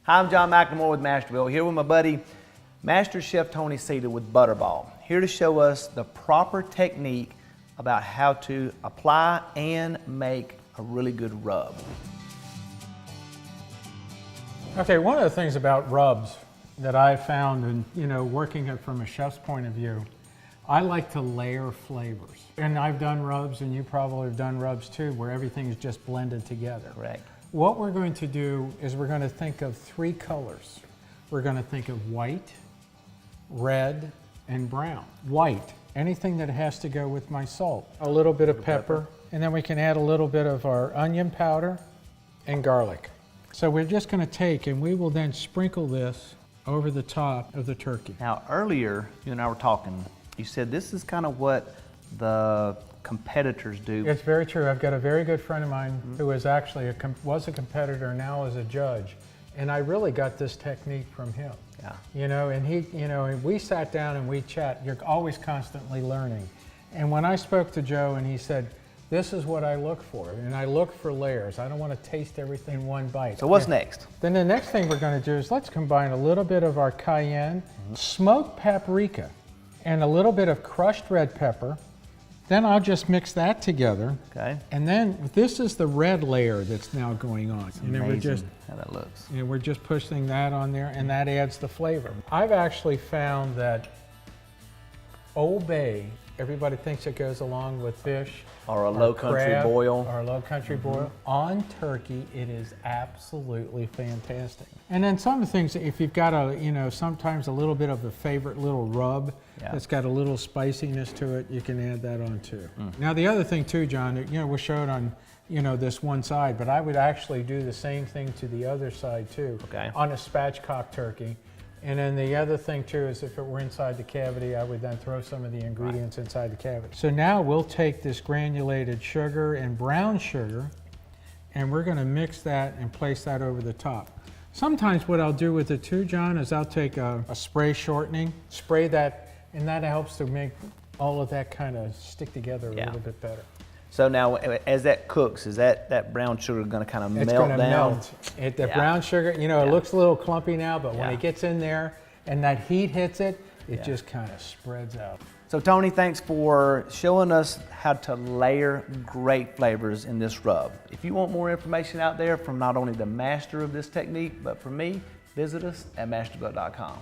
Hi, I'm John McLemore with Masterbuilt, here with my buddy Master Chef Tony Seta with Butterball, here to show us the proper technique about how to apply and make a really good rub. Okay, one of the things about rubs that I found in, working it from a chef's point of view, I like to layer flavors. And I've done rubs, and you probably have done rubs too, where everything is just blended together. Correct. What we're going to do is we're going to think of three colors. We're going to think of white, red, and brown. White, anything that has to go with my salt. A little bit of pepper, and then we can add a little bit of our onion powder and garlic. So we're just going to take, and we will then sprinkle this over the top of the turkey. Now earlier, you and I were talking, you said this is kind of what the competitors do. It's very true. I've got a very good friend of mine who is actually was a competitor, now is a judge. And I really got this technique from him. Yeah. And we sat down and we chat. You're always constantly learning. And when I spoke to Joe and he said, this is what I look for. And I look for layers. I don't want to taste everything in one bite. So what's next? Then the next thing we're going to do is let's combine a little bit of our cayenne, smoked paprika, and a little bit of crushed red pepper. Then I'll just mix that together. Okay. And then this is the red layer that's now going on. It's and then amazing how that looks. We're just pushing that on there, and that adds the flavor. I've actually found that Old Bay, everybody thinks it goes along with fish. Or a low country boil. Or a low country boil. On turkey, it is absolutely fantastic. And then some of the things, if you've got sometimes a little bit of a favorite little rub that's got a little spiciness to it, you can add that on too. Now the other thing too, John, we're showing on this one side, but I would actually do the same thing to the other side too. Okay. On a spatchcock turkey. And then the other thing too is if it were inside the cavity, I would then throw some of the ingredients inside the cavity. So now we'll take this granulated sugar and brown sugar, and we're going to mix that and place that over the top. Sometimes what I'll do with it too, John, is I'll take a spray shortening, spray that, and that helps to make all of that kind of stick together a little bit better. So now, as that cooks, is that brown sugar going to kind of melt down? It's going to melt. The brown sugar, it looks a little clumpy now, but when it gets in there and that heat hits it, it just kind of spreads out. So Tony, thanks for showing us how to layer great flavors in this rub. If you want more information out there from not only the master of this technique, but from me, visit us at masterbuilt.com.